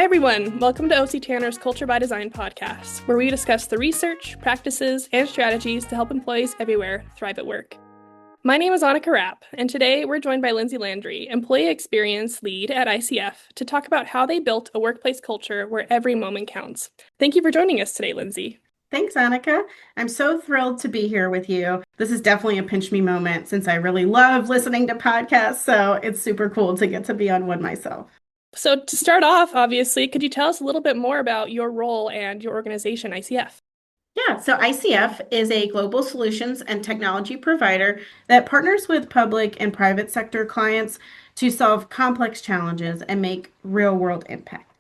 everyone, welcome to OC Tanner's Culture by Design podcast, where we discuss the research, practices, and strategies to help employees everywhere thrive at work. My name is Annika Rapp, and today we're joined by Lindsay Landry, Employee Experience Lead at ICF, to talk about how they built a workplace culture where every moment counts. Thank you for joining us today, Lindsay. Thanks, Annika. I'm so thrilled to be here with you. This is definitely a pinch me moment since I really love listening to podcasts, so it's super cool to get to be on one myself. So to start off, obviously, could you tell us a little bit more about your role and your organization, ICF? Yeah, so ICF is a global solutions and technology provider that partners with public and private sector clients to solve complex challenges and make real world impact.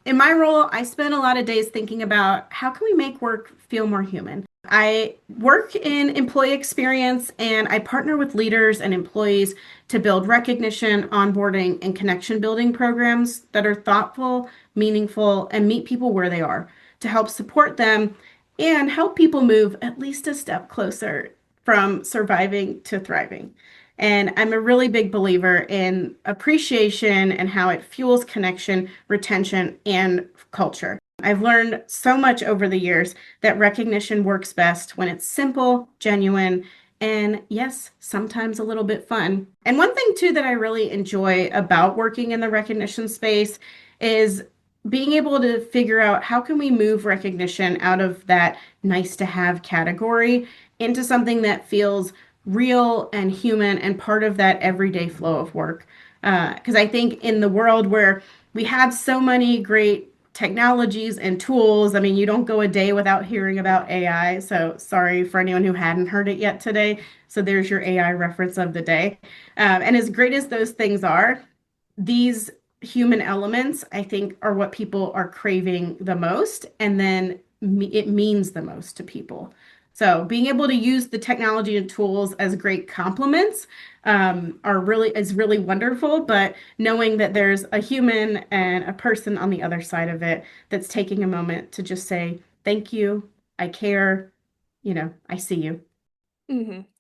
In my role, I spend a lot of days thinking about how can we make work feel more human. I work in employee experience and I partner with leaders and employees to build recognition, onboarding, and connection building programs that are thoughtful, meaningful, and meet people where they are to help support them and help people move at least a step closer from surviving to thriving. And I'm a really big believer in appreciation and how it fuels connection, retention, and culture. I've learned so much over the years that recognition works best when it's simple, genuine, and yes, sometimes a little bit fun. And one thing too that I really enjoy about working in the recognition space is being able to figure out how can we move recognition out of that nice to have category into something that feels real and human and part of that everyday flow of work. Because I think in the world where we have so many great technologies and tools, I mean, you don't go a day without hearing about AI. So sorry for anyone who hadn't heard it yet today. So there's your AI reference of the day. And as great as those things are, these human elements, I think, are what people are craving the most. And then it means the most to people. So being able to use the technology and tools as great complements is really wonderful. But knowing that there's a human and a person on the other side of it that's taking a moment to just say, thank you, I care, I see you.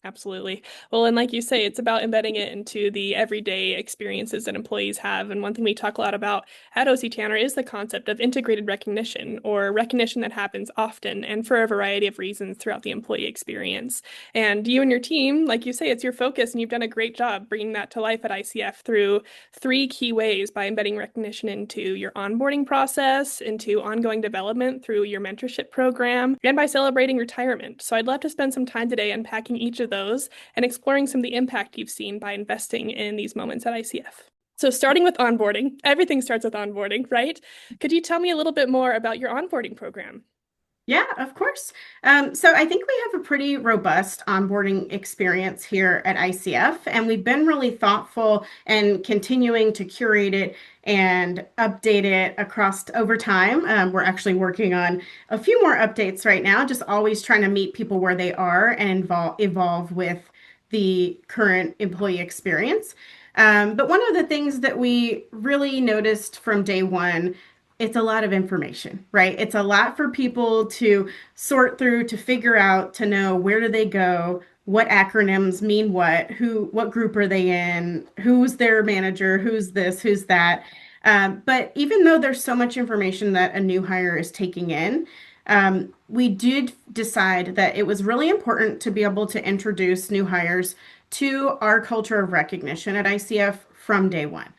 Absolutely. Well, and like you say, it's about embedding it into the everyday experiences that employees have. And one thing we talk a lot about at OC Tanner is the concept of integrated recognition, or recognition that happens often and for a variety of reasons throughout the employee experience. And you and your team, like you say, it's your focus, and you've done a great job bringing that to life at ICF through three key ways: by embedding recognition into your onboarding process, into ongoing development through your mentorship program, and by celebrating retirement. So I'd love to spend some time today unpacking each of those and exploring some of the impact you've seen by investing in these moments at ICF. So starting with onboarding, everything starts with onboarding, right? Could you tell me a little bit more about your onboarding program? Yeah, of course. So I think we have a pretty robust onboarding experience here at ICF, and we've been really thoughtful and continuing to curate it and update it across over time. We're actually working on a few more updates right now, just always trying to meet people where they are and evolve with the current employee experience. But one of the things that we really noticed from day one, it's a lot of information, right? It's a lot for people to sort through, to figure out, to know where do they go, what acronyms mean what group are they in, who's their manager, who's this, who's that. But even though there's so much information that a new hire is taking in, we did decide that it was really important to be able to introduce new hires to our culture of recognition at ICF from day one.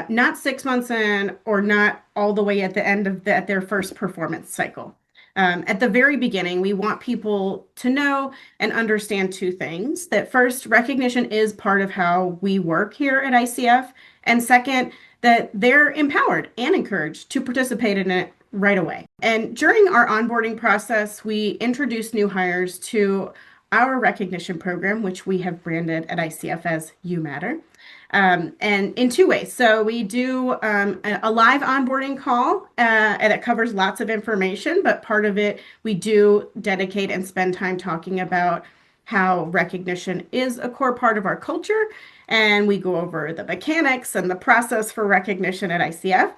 Not 6 months in or not all the way at the end of their first performance cycle. At the very beginning, we want people to know and understand two things. That first, recognition is part of how we work here at ICF. And second, that they're empowered and encouraged to participate in it right away. And during our onboarding process, we introduce new hires to our recognition program, which we have branded at ICF as You Matter. And in two ways. So we do a live onboarding call and it covers lots of information, but part of it we do dedicate and spend time talking about how recognition is a core part of our culture. And we go over the mechanics and the process for recognition at ICF.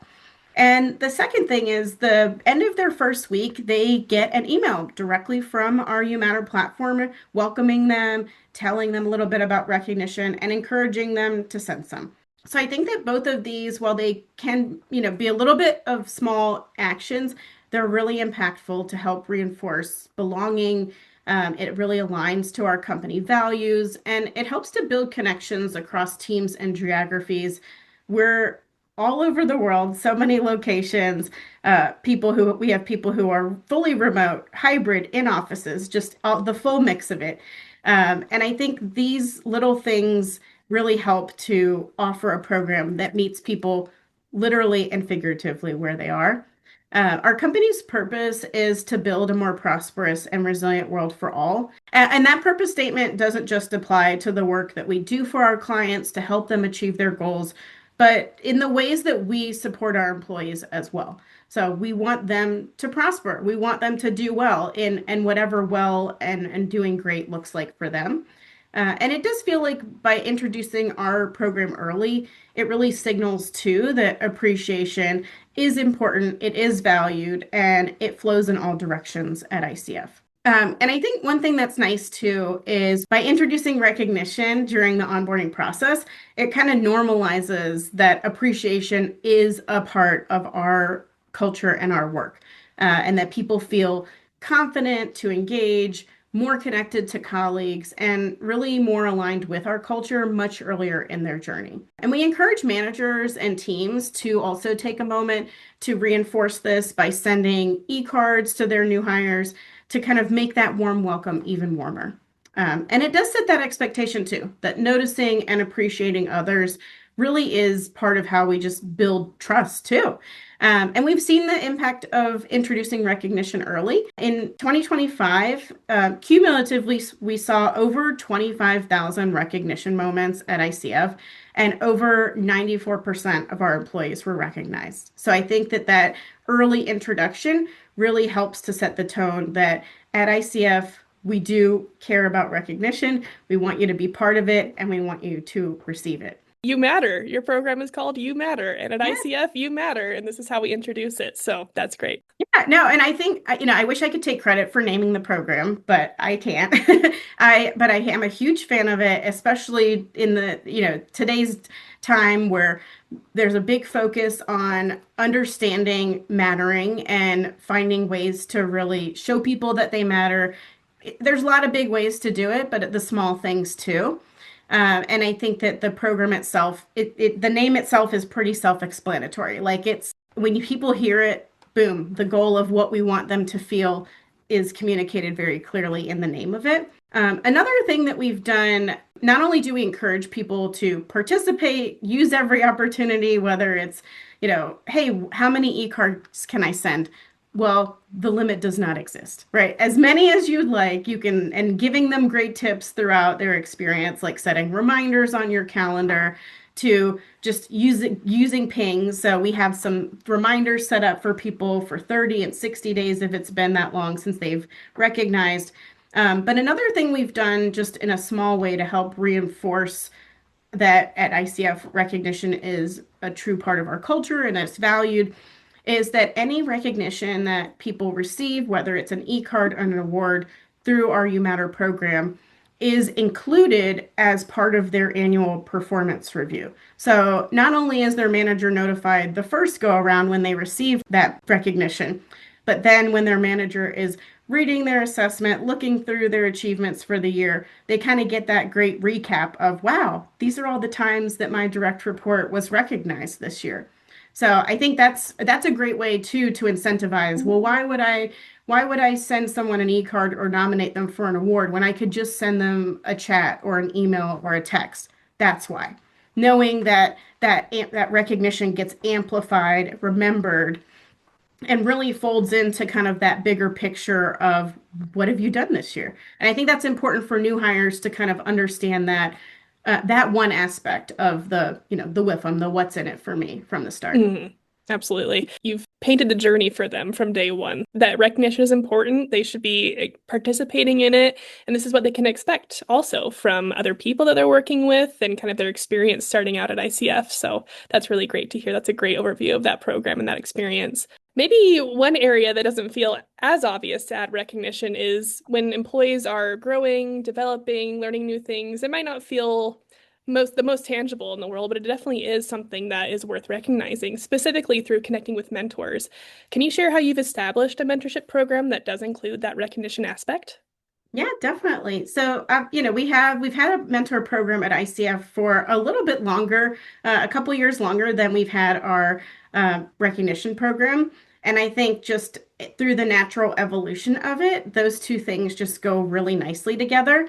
And the second thing is the end of their first week, they get an email directly from our You Matter platform, welcoming them, telling them a little bit about recognition, and encouraging them to send some. So I think that both of these, while they can, be a little bit of small actions, they're really impactful to help reinforce belonging. It really aligns to our company values and it helps to build connections across teams and geographies. We're all over the world, so many locations, we have people who are fully remote, hybrid, in offices, just all, the full mix of it. And I think these little things really help to offer a program that meets people literally and figuratively where they are. Our company's purpose is to build a more prosperous and resilient world for all. And that purpose statement doesn't just apply to the work that we do for our clients to help them achieve their goals, but in the ways that we support our employees as well. So we want them to prosper. We want them to do well in whatever well and doing great looks like for them. And it does feel like by introducing our program early, it really signals too that appreciation is important, it is valued, and it flows in all directions at ICF. And I think one thing that's nice too is by introducing recognition during the onboarding process, it kind of normalizes that appreciation is a part of our culture and our work, and that people feel confident to engage, more connected to colleagues, and really more aligned with our culture much earlier in their journey. And we encourage managers and teams to also take a moment to reinforce this by sending e-cards to their new hires to kind of make that warm welcome even warmer. And it does set that expectation too, that noticing and appreciating others really is part of how we just build trust too. And we've seen the impact of introducing recognition early. In 2025, cumulatively, we saw over 25,000 recognition moments at ICF, and over 94% of our employees were recognized. So I think that that early introduction really helps to set the tone that at ICF, we do care about recognition. We want you to be part of it, and we want you to receive it. You matter. Your program is called You Matter. And at Yeah. ICF, you matter. And this is how we introduce it. So that's great. Yeah, no, and I think I wish I could take credit for naming the program, but I can't. But I am a huge fan of it, especially in the, today's time where there's a big focus on understanding mattering and finding ways to really show people that they matter. There's a lot of big ways to do it, but the small things too. And I think that the program itself, the name itself is pretty self-explanatory. Like it's when people hear it, boom, the goal of what we want them to feel is communicated very clearly in the name of it. Another thing that we've done, not only do we encourage people to participate, use every opportunity, whether it's, hey, how many e-cards can I send? Well, the limit does not exist, right? As many as you'd like, you can, and giving them great tips throughout their experience, like setting reminders on your calendar to just using pings. So we have some reminders set up for people for 30 and 60 days if it's been that long since they've recognized. But another thing we've done just in a small way to help reinforce that at ICF recognition is a true part of our culture and it's valued is that any recognition that people receive, whether it's an e-card or an award through our You Matter program, is included as part of their annual performance review. So not only is their manager notified the first go around when they receive that recognition, but then when their manager is reading their assessment, looking through their achievements for the year, they kind of get that great recap of, wow, these are all the times that my direct report was recognized this year. So I think that's a great way too to incentivize. Well, why would I send someone an e-card or nominate them for an award when I could just send them a chat or an email or a text? That's why. Knowing that recognition gets amplified, remembered, and really folds into kind of that bigger picture of what have you done this year? And I think that's important for new hires to kind of understand that one aspect of the WIFM, the what's in it for me from the start. Mhm. Absolutely. You've painted the journey for them from day one. That recognition is important. They should be participating in it. And this is what they can expect also from other people that they're working with and kind of their experience starting out at ICF. So that's really great to hear. That's a great overview of that program and that experience. Maybe one area that doesn't feel as obvious to add recognition is when employees are growing, developing, learning new things. It might not feel the most tangible in the world, but it definitely is something that is worth recognizing, specifically through connecting with mentors. Can you share how you've established a mentorship program that does include that recognition aspect? Yeah, definitely. So, we've had a mentor program at ICF for a little bit longer, a couple years longer than we've had our recognition program. And I think just through the natural evolution of it, those two things just go really nicely together.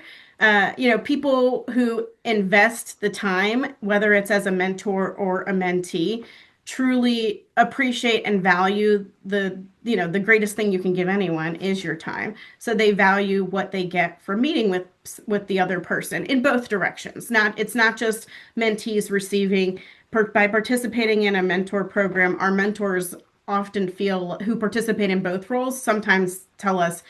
People who invest the time, whether it's as a mentor or a mentee, truly appreciate and value the greatest thing you can give anyone is your time. So they value what they get for meeting with the other person in both directions. It's not just mentees receiving by participating in a mentor program. Our mentors often feel who participate in both roles sometimes tell us,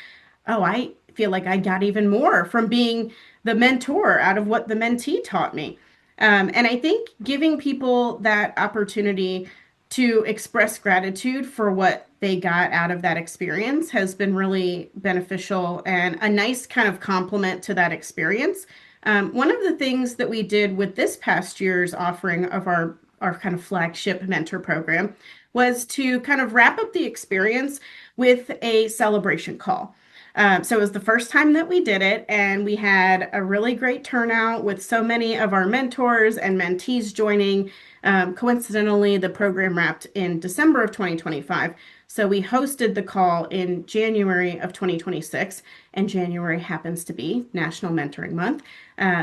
oh, I feel like I got even more from being the mentor out of what the mentee taught me. And I think giving people that opportunity to express gratitude for what they got out of that experience has been really beneficial and a nice kind of complement to that experience. One of the things that we did with this past year's offering of our kind of flagship mentor program was to kind of wrap up the experience with a celebration call. So it was the first time that we did it, and we had a really great turnout with so many of our mentors and mentees joining. Coincidentally, the program wrapped in December of 2025. So we hosted the call in January of 2026, and January happens to be National Mentoring Month.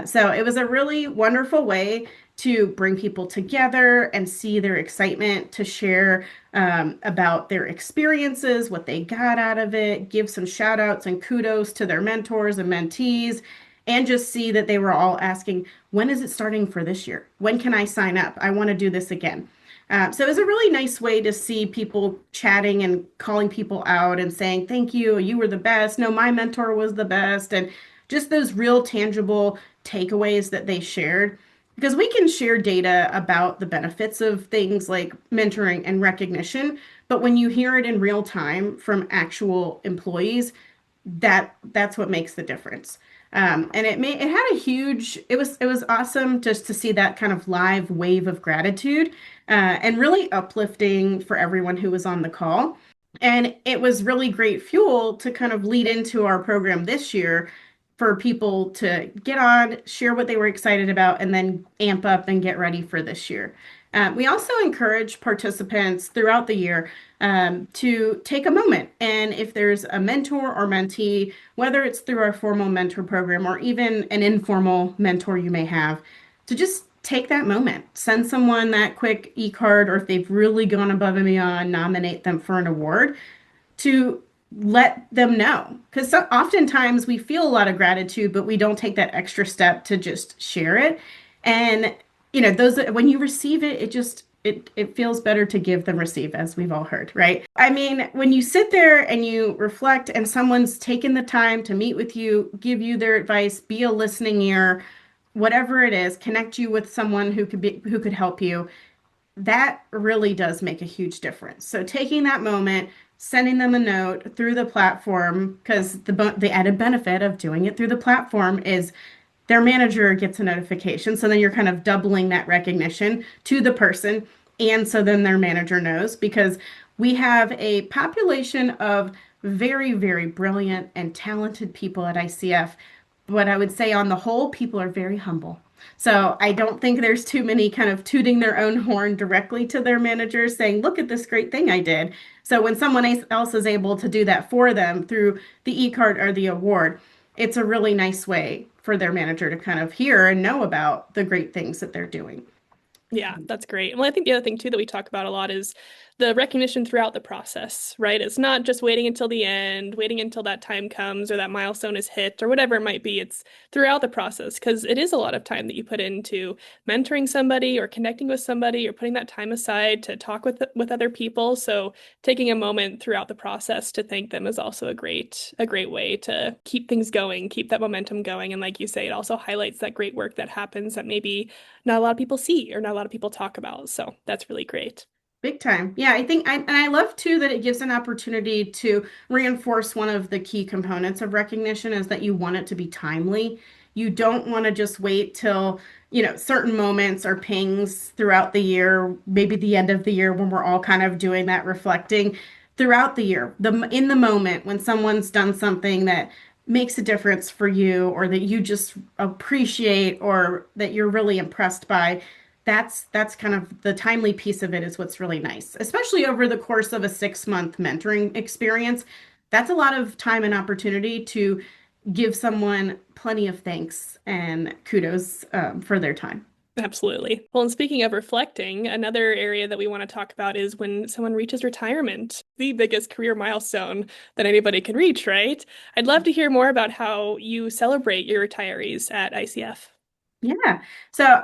So it was a really wonderful way to bring people together and see their excitement to share about their experiences, what they got out of it, give some shout outs and kudos to their mentors and mentees, and just see that they were all asking, when is it starting for this year? When can I sign up? I want to do this again. So it was a really nice way to see people chatting and calling people out and saying, thank you, you were the best. No, my mentor was the best. And just those real tangible takeaways that they shared. Because we can share data about the benefits of things like mentoring and recognition, but when you hear it in real time from actual employees, that's what makes the difference. And it had a huge it was awesome just to see that kind of live wave of gratitude and really uplifting for everyone who was on the call. And it was really great fuel to kind of lead into our program this year for people to get on, share what they were excited about, and then amp up and get ready for this year. We also encourage participants throughout the year to take a moment. And if there's a mentor or mentee, whether it's through our formal mentor program or even an informal mentor you may have, to just take that moment, send someone that quick e-card, or if they've really gone above and beyond, nominate them for an award to let them know. Because so, oftentimes we feel a lot of gratitude, but we don't take that extra step to just share it. And those when you receive it, it feels better to give than receive, as we've all heard, right? I mean, when you sit there and you reflect, and someone's taken the time to meet with you, give you their advice, be a listening ear, whatever it is, connect you with someone who could help you, that really does make a huge difference. So taking that moment, sending them a note through the platform, because the added benefit of doing it through the platform is their manager gets a notification. So then you're kind of doubling that recognition to the person. And so then their manager knows because we have a population of very, very brilliant and talented people at ICF. But I would say on the whole, people are very humble. So I don't think there's too many kind of tooting their own horn directly to their managers saying, look at this great thing I did. So when someone else is able to do that for them through the e-card or the award, it's a really nice way for their manager to kind of hear and know about the great things that they're doing. Yeah, that's great. Well, I think the other thing too that we talk about a lot is the recognition throughout the process, right? It's not just waiting until the end, waiting until that time comes or that milestone is hit or whatever it might be. It's throughout the process because it is a lot of time that you put into mentoring somebody or connecting with somebody or putting that time aside to talk with other people. So taking a moment throughout the process to thank them is also a great way to keep things going, keep that momentum going. And like you say, it also highlights that great work that happens that maybe not a lot of people see or not a lot of people talk about. So that's really great. Big time. Yeah, I think and I love too that it gives an opportunity to reinforce one of the key components of recognition is that you want it to be timely. You don't want to just wait till, certain moments or pings throughout the year, maybe the end of the year when we're all kind of doing that reflecting throughout the year. In the moment when someone's done something that makes a difference for you or that you just appreciate or that you're really impressed by, that's kind of the timely piece of it is what's really nice, especially over the course of a 6-month mentoring experience. That's a lot of time and opportunity to give someone plenty of thanks and kudos for their time. Absolutely. Well, and speaking of reflecting, another area that we want to talk about is when someone reaches retirement, the biggest career milestone that anybody can reach, right? I'd love to hear more about how you celebrate your retirees at ICF. Yeah. So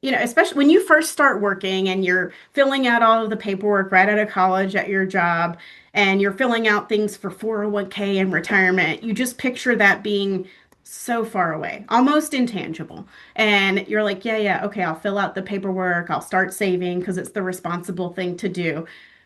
especially when you first start working and you're filling out all of the paperwork right out of college at your job and you're filling out things for 401k and retirement, you just picture that being so far away, almost intangible. And you're like, yeah, yeah, okay, I'll fill out the paperwork, I'll start saving because it's the responsible thing to do.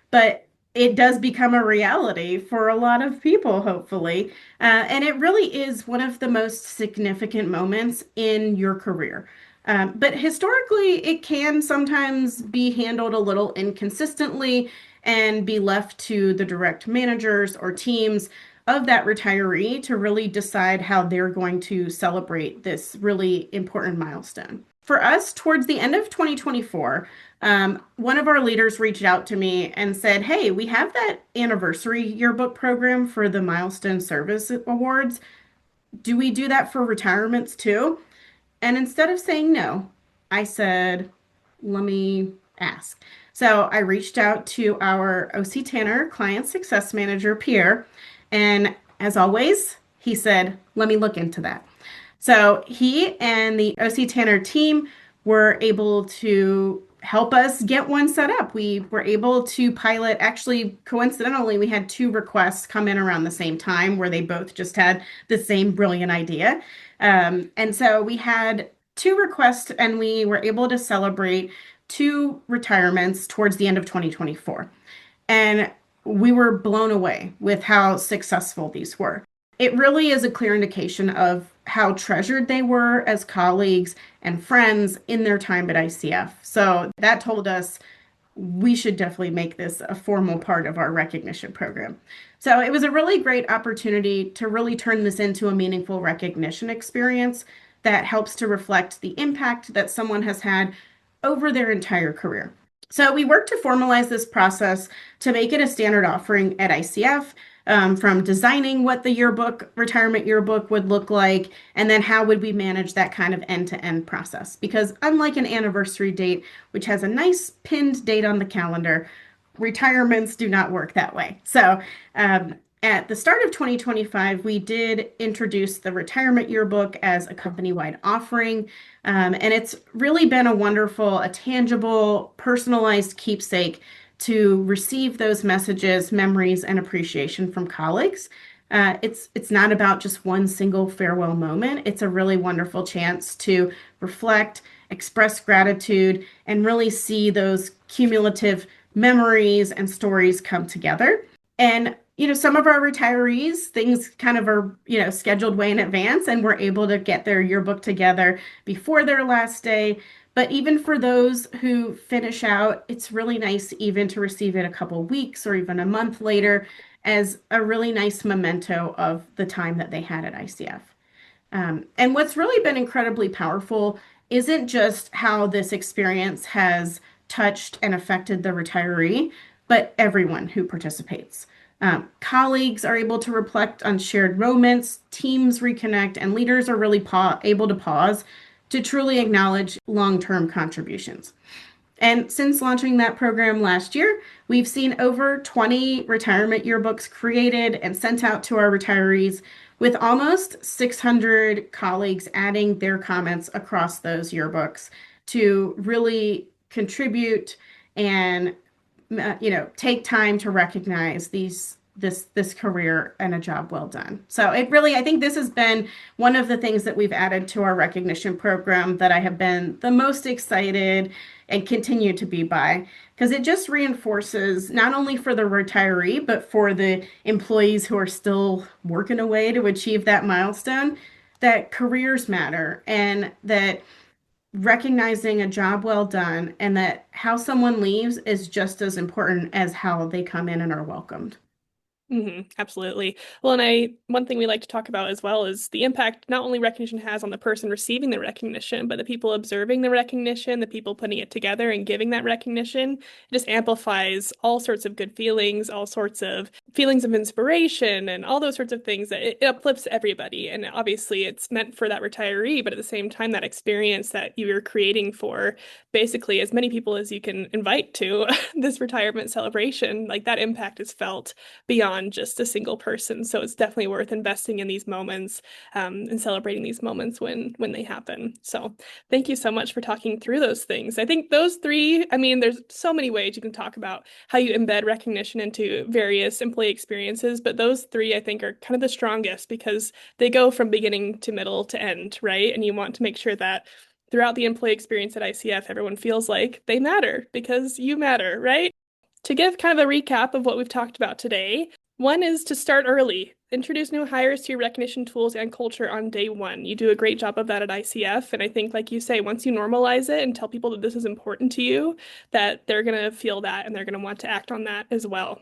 But it does become a reality for a lot of people, hopefully. And it really is one of the most significant moments in your career. But historically, it can sometimes be handled a little inconsistently and be left to the direct managers or teams of that retiree to really decide how they're going to celebrate this really important milestone. For us, towards the end of 2024, one of our leaders reached out to me and said, "Hey, we have that anniversary yearbook program for the Milestone Service Awards. Do we do that for retirements too?" And instead of saying no, I said, let me ask. So I reached out to our OC Tanner client success manager, Pierre, and as always, he said, let me look into that. So he and the OC Tanner team were able to help us get one set up. We were able to pilot, actually, coincidentally, we had two requests come in around the same time where they both just had the same brilliant idea. And so we had two requests and we were able to celebrate two retirements towards the end of 2024. And we were blown away with how successful these were. It really is a clear indication of how treasured they were as colleagues and friends in their time at ICF. So that told us we should definitely make this a formal part of our recognition program. So it was a really great opportunity to really turn this into a meaningful recognition experience that helps to reflect the impact that someone has had over their entire career. So we worked to formalize this process to make it a standard offering at ICF, from designing what the retirement yearbook would look like, and then how would we manage that kind of end-to-end process. Because unlike an anniversary date, which has a nice pinned date on the calendar, retirements do not work that way. So at the start of 2025, we did introduce the retirement yearbook as a company-wide offering. And it's really been a tangible, personalized keepsake to receive those messages, memories, and appreciation from colleagues. It's not about just one single farewell moment. It's a really wonderful chance to reflect, express gratitude, and really see those cumulative memories and stories come together. And some of our retirees, things kind of are, scheduled way in advance, and we're able to get their yearbook together before their last day. But even for those who finish out, it's really nice even to receive it a couple weeks or even a month later as a really nice memento of the time that they had at ICF. And what's really been incredibly powerful isn't just how this experience has touched and affected the retiree, but everyone who participates. Colleagues are able to reflect on shared moments, teams reconnect, and leaders are really able to pause to truly acknowledge long-term contributions. And since launching that program last year, we've seen over 20 retirement yearbooks created and sent out to our retirees, with almost 600 colleagues adding their comments across those yearbooks to really contribute and take time to recognize this career and a job well done. So I think this has been one of the things that we've added to our recognition program that I have been the most excited and continue to be by, because it just reinforces not only for the retiree, but for the employees who are still working away to achieve that milestone, that careers matter and that recognizing a job well done and that how someone leaves is just as important as how they come in and are welcomed. Absolutely. Well, one thing we like to talk about as well is the impact not only recognition has on the person receiving the recognition, but the people observing the recognition, the people putting it together and giving that recognition. It just amplifies all sorts of good feelings, all sorts of feelings of inspiration, and all those sorts of things that it uplifts everybody. And obviously, it's meant for that retiree, but at the same time, that experience that you're creating for basically as many people as you can invite to this retirement celebration, like that impact is felt beyond just a single person. So it's definitely worth investing in these moments and celebrating these moments when they happen. So thank you so much for talking through those things. I think those three, I mean, there's so many ways you can talk about how you embed recognition into various employee experiences, but those three I think are kind of the strongest because they go from beginning to middle to end, right? And you want to make sure that throughout the employee experience at ICF, everyone feels like they matter because you matter, right? To give kind of a recap of what we've talked about today, one is to start early. Introduce new hires to your recognition tools and culture on day one. You do a great job of that at ICF. And I think, like you say, once you normalize it and tell people that this is important to you, that they're going to feel that and they're going to want to act on that as well.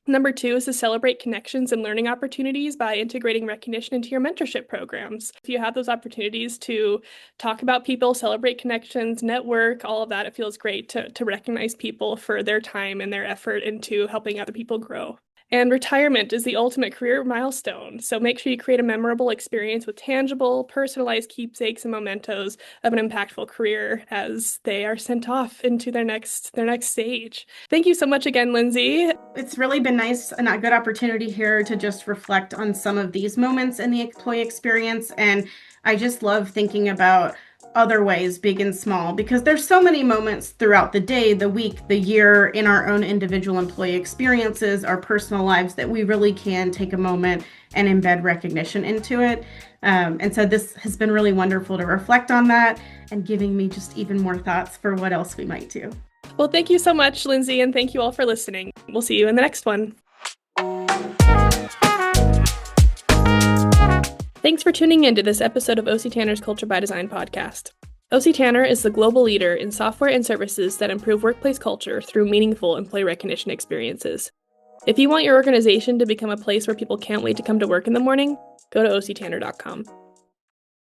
Number two is to celebrate connections and learning opportunities by integrating recognition into your mentorship programs. If you have those opportunities to talk about people, celebrate connections, network, all of that, it feels great to recognize people for their time and their effort into helping other people grow. And retirement is the ultimate career milestone. So make sure you create a memorable experience with tangible, personalized keepsakes and mementos of an impactful career as they are sent off into their next stage. Thank you so much again, Lindsay. It's really been nice and a good opportunity here to just reflect on some of these moments in the employee experience. And I just love thinking about other ways, big and small, because there's so many moments throughout the day, the week, the year, in our own individual employee experiences, our personal lives, that we really can take a moment and embed recognition into it. And so this has been really wonderful to reflect on that and giving me just even more thoughts for what else we might do. Well, thank you so much, Lindsay, and thank you all for listening. We'll see you in the next one. Thanks for tuning in to this episode of OC Tanner's Culture by Design podcast. OC Tanner is the global leader in software and services that improve workplace culture through meaningful employee recognition experiences. If you want your organization to become a place where people can't wait to come to work in the morning, go to octanner.com.